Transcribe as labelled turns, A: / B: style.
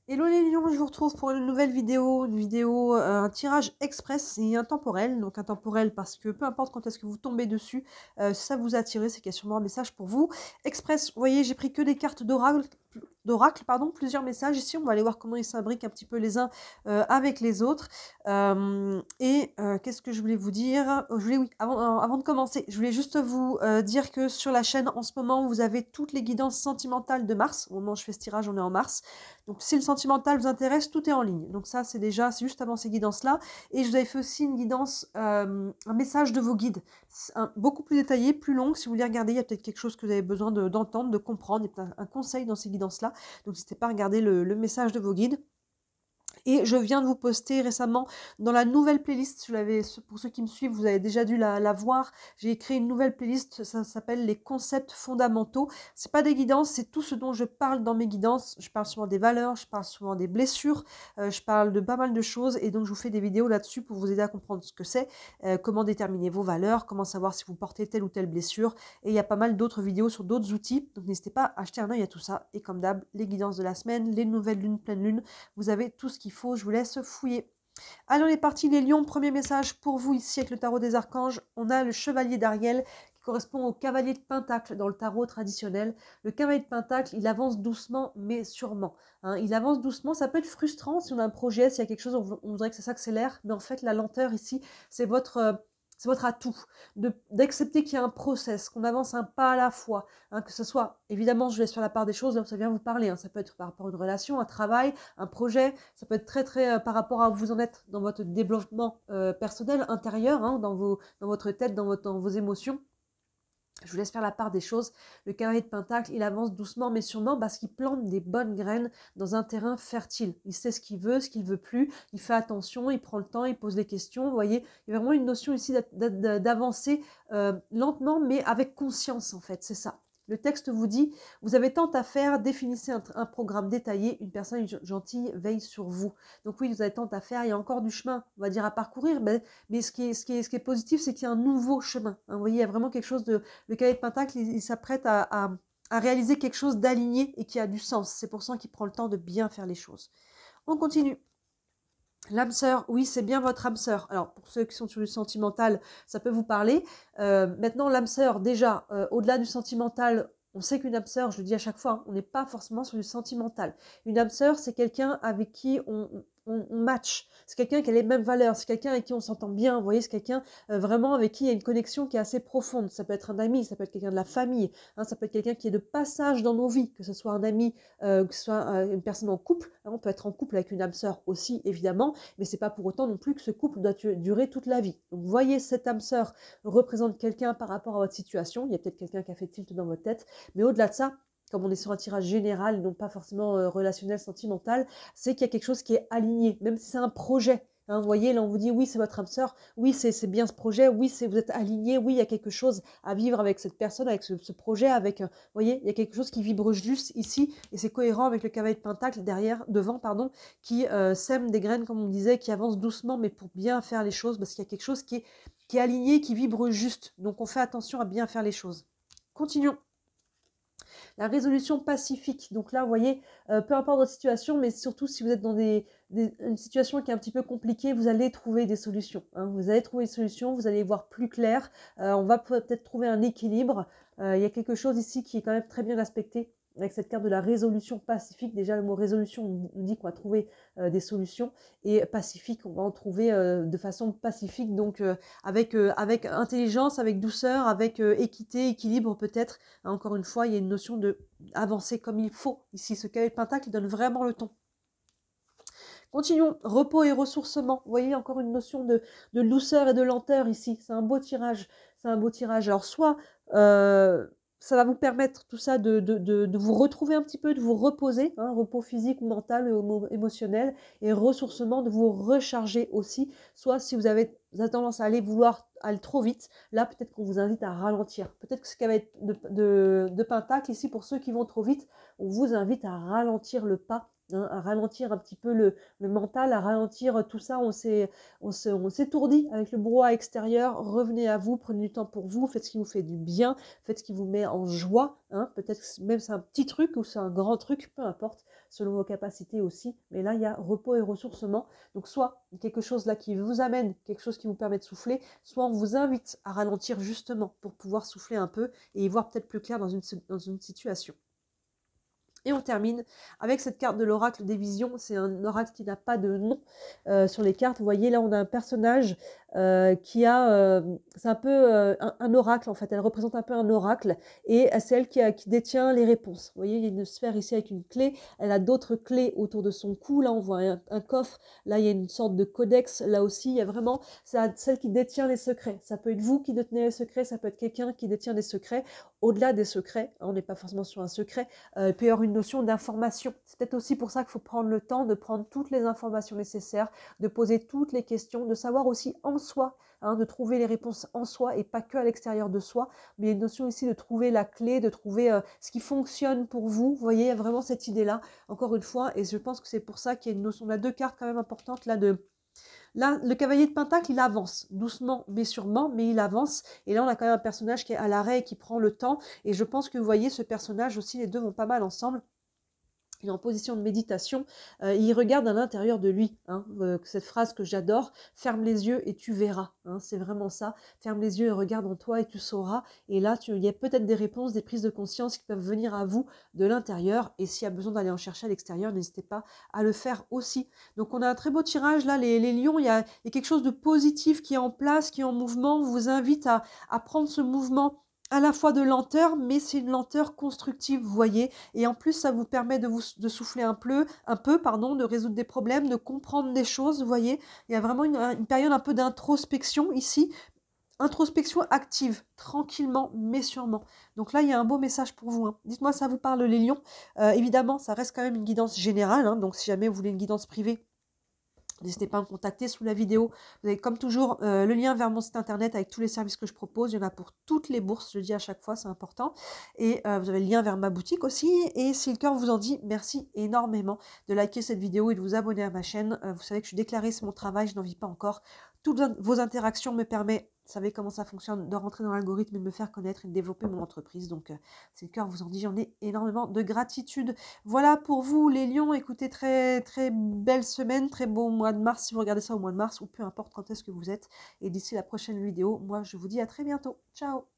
A: Hello les lions, je vous retrouve pour une nouvelle vidéo, un tirage express et intemporel. Donc intemporel parce que peu importe quand est-ce que vous tombez dessus, si ça vous a attiré, c'est qu'il y a sûrement un message pour vous. Express, vous voyez, j'ai pris que des cartes d'oracle, pardon, plusieurs messages ici. On va aller voir comment ils s'imbriquent un petit peu les uns avec les autres. Qu'est-ce que je voulais vous dire? Oui, avant de commencer, je voulais juste vous dire que sur la chaîne, en ce moment, vous avez toutes les guidances sentimentales de Mars. Au moment où je fais ce tirage, on est en mars. Donc, si le sentimental vous intéresse, tout est en ligne. Donc ça, c'est juste avant ces guidances-là. Et je vous avais fait aussi une guidance, un message de vos guides. Beaucoup plus détaillé, plus long. Si vous voulez regarder, il y a peut-être quelque chose que vous avez besoin d'entendre, de comprendre. Il y a peut-être un conseil dans ces guidances-là. Donc, n'hésitez pas à regarder le message de vos guides. Et je viens de vous poster récemment dans la nouvelle playlist, pour ceux qui me suivent, vous avez déjà dû la voir. J'ai créé une nouvelle playlist, ça s'appelle les concepts fondamentaux. C'est pas des guidances, c'est tout ce dont je parle dans mes guidances. Je parle souvent des valeurs, je parle souvent des blessures, je parle de pas mal de choses et donc je vous fais des vidéos là-dessus pour vous aider à comprendre ce que c'est, comment déterminer vos valeurs, comment savoir si vous portez telle ou telle blessure. Et il y a pas mal d'autres vidéos sur d'autres outils, donc n'hésitez pas à acheter un œil à tout ça. Et comme d'hab, les guidances de la semaine, les nouvelles lunes, pleine lune, vous avez tout ce qu'il faut, je vous laisse fouiller. Allez, on est parti les lions, premier message pour vous ici avec le tarot des archanges. On a le chevalier d'Ariel qui correspond au cavalier de Pentacle dans le tarot traditionnel. Le cavalier de Pentacle, il avance doucement mais sûrement. Il avance doucement, ça peut être frustrant si on a un projet, s'il y a quelque chose, on voudrait que ça s'accélère, mais en fait la lenteur ici, c'est votre atout, d'accepter qu'il y a un process, qu'on avance un pas à la fois, que ce soit, évidemment, je vous laisse faire la part des choses, là où ça vient vous parler, ça peut être par rapport à une relation, un travail, un projet, ça peut être très par rapport à où vous en êtes dans votre développement personnel, intérieur, dans votre tête, dans vos émotions. Je vous laisse faire la part des choses. Le cavalier de Pentacle, il avance doucement mais sûrement parce qu'il plante des bonnes graines dans un terrain fertile. Il sait ce qu'il veut plus. Il fait attention, il prend le temps, il pose les questions. Vous voyez, il y a vraiment une notion ici d'avancer lentement mais avec conscience en fait. C'est ça. Le texte vous dit, vous avez tant à faire, définissez un programme détaillé, une personne gentille veille sur vous. Donc oui, vous avez tant à faire, il y a encore du chemin, on va dire, à parcourir, mais ce qui est positif, c'est qu'il y a un nouveau chemin. Vous voyez, il y a vraiment quelque chose de... Le cavalier de Pentacle, il s'apprête à réaliser quelque chose d'aligné et qui a du sens. C'est pour ça qu'il prend le temps de bien faire les choses. On continue. L'âme sœur, oui, c'est bien votre âme sœur. Alors, pour ceux qui sont sur du sentimental, ça peut vous parler. Maintenant, l'âme sœur, déjà, au-delà du sentimental, on sait qu'une âme sœur, je le dis à chaque fois, on n'est pas forcément sur du sentimental. Une âme sœur, c'est quelqu'un avec qui on match. C'est quelqu'un qui a les mêmes valeurs. C'est quelqu'un avec qui on s'entend bien. Vous voyez, c'est quelqu'un vraiment avec qui il y a une connexion qui est assez profonde. Ça peut être un ami, ça peut être quelqu'un de la famille, ça peut être quelqu'un qui est de passage dans nos vies, que ce soit un ami, que ce soit une personne en couple. On peut être en couple avec une âme sœur aussi, évidemment, mais c'est pas pour autant non plus que ce couple doit durer toute la vie. Donc, vous voyez, cette âme sœur représente quelqu'un par rapport à votre situation. Il y a peut-être quelqu'un qui a fait tilt dans votre tête, mais au-delà de ça, comme on est sur un tirage général, non pas forcément relationnel, sentimental, c'est qu'il y a quelque chose qui est aligné, même si c'est un projet. Vous voyez, là on vous dit oui c'est votre âme sœur, oui c'est bien ce projet, oui vous êtes aligné, oui il y a quelque chose à vivre avec cette personne, avec ce projet, vous voyez, il y a quelque chose qui vibre juste ici et c'est cohérent avec le cavalier de Pentacle devant, qui sème des graines comme on disait, qui avance doucement mais pour bien faire les choses parce qu'il y a quelque chose qui est aligné, qui vibre juste. Donc on fait attention à bien faire les choses. Continuons. La résolution pacifique. Donc là, vous voyez, peu importe votre situation, mais surtout si vous êtes dans une situation qui est un petit peu compliquée, vous allez trouver des solutions. Vous allez trouver des solutions, vous allez y voir plus clair. On va peut-être trouver un équilibre. Il y a quelque chose ici qui est quand même très bien respecté avec cette carte de la résolution pacifique. Déjà, le mot résolution nous dit qu'on va trouver des solutions. Et pacifique, on va en trouver de façon pacifique, donc avec intelligence, avec douceur, avec équité, équilibre peut-être. Encore une fois, il y a une notion de avancer comme il faut. Ici, ce cavalier de Pentacle donne vraiment le ton. Continuons, repos et ressourcement. Vous voyez, encore une notion de douceur et de lenteur ici. C'est un beau tirage. C'est un beau tirage. Alors, soit ça va vous permettre tout ça de vous retrouver un petit peu, de vous reposer, repos physique ou mental ou émotionnel, et ressourcement, de vous recharger aussi. Soit si vous avez tendance à vouloir aller trop vite, là peut-être qu'on vous invite à ralentir. Peut-être que ce qui va être de Pentacle ici, pour ceux qui vont trop vite, on vous invite à ralentir le pas, à ralentir un petit peu le mental, à ralentir tout ça. On s'étourdit avec le brouhaha extérieur. Revenez à vous, prenez du temps pour vous, faites ce qui vous fait du bien, faites ce qui vous met en joie. Peut-être même c'est un petit truc ou c'est un grand truc, peu importe. selon vos capacités aussi. Mais là, il y a repos et ressourcement. Donc, soit quelque chose là qui vous amène, quelque chose qui vous permet de souffler, soit on vous invite à ralentir justement pour pouvoir souffler un peu et y voir peut-être plus clair dans une situation. Et on termine avec cette carte de l'oracle des visions. C'est un oracle qui n'a pas de nom sur les cartes. Vous voyez, là, on a un personnage qui a... c'est un peu un oracle, en fait. Elle représente un peu un oracle. Et c'est elle qui détient les réponses. Vous voyez, il y a une sphère ici avec une clé. Elle a d'autres clés autour de son cou. Là, on voit un coffre. Là, il y a une sorte de codex. Là aussi, il y a vraiment celle qui détient les secrets. Ça peut être vous qui détenez les secrets. Ça peut être quelqu'un qui détient les secrets. Au-delà des secrets, on n'est pas forcément sur un secret. Il peut y avoir une notion d'information. C'est peut-être aussi pour ça qu'il faut prendre le temps de prendre toutes les informations nécessaires, de poser toutes les questions, de savoir aussi en soi, de trouver les réponses en soi et pas que à l'extérieur de soi. Mais il y a une notion ici de trouver la clé, de trouver ce qui fonctionne pour vous. Vous voyez, il y a vraiment cette idée-là, encore une fois, et je pense que c'est pour ça qu'il y a une notion, on a deux cartes quand même importantes là de... Là, le cavalier de Pentacle, il avance, doucement mais sûrement, mais il avance. Et là, on a quand même un personnage qui est à l'arrêt et qui prend le temps. Et je pense que vous voyez, ce personnage aussi, les deux vont pas mal ensemble. Il est en position de méditation, il regarde à l'intérieur de lui, cette phrase que j'adore, ferme les yeux et tu verras, c'est vraiment ça, ferme les yeux et regarde en toi et tu sauras, et là il y a peut-être des réponses, des prises de conscience qui peuvent venir à vous de l'intérieur, et s'il y a besoin d'aller en chercher à l'extérieur, n'hésitez pas à le faire aussi. Donc on a un très beau tirage là, les lions, il y a quelque chose de positif qui est en place, qui est en mouvement, vous invite à prendre ce mouvement à la fois de lenteur, mais c'est une lenteur constructive, vous voyez, et en plus ça vous permet de souffler un peu, de résoudre des problèmes, de comprendre des choses, vous voyez, il y a vraiment une période un peu d'introspection ici, introspection active, tranquillement mais sûrement. Donc là il y a un beau message pour vous, Dites-moi, ça vous parle les lions? Évidemment ça reste quand même une guidance générale, donc si jamais vous voulez une guidance privée, n'hésitez pas à me contacter sous la vidéo. Vous avez comme toujours le lien vers mon site internet avec tous les services que je propose. Il y en a pour toutes les bourses, je le dis à chaque fois, c'est important. Et vous avez le lien vers ma boutique aussi. Et si le cœur vous en dit, merci énormément de liker cette vidéo et de vous abonner à ma chaîne. Vous savez que je suis déclarée, c'est mon travail, je n'en vis pas encore. Toutes vos interactions me permettent, vous savez comment ça fonctionne, de rentrer dans l'algorithme et de me faire connaître et de développer mon entreprise. Donc, si le cœur vous en dit, j'en ai énormément de gratitude. Voilà pour vous, les lions. Écoutez, très, très belle semaine, très beau mois de mars si vous regardez ça au mois de mars, ou peu importe quand est-ce que vous êtes. Et d'ici la prochaine vidéo, moi, je vous dis à très bientôt. Ciao!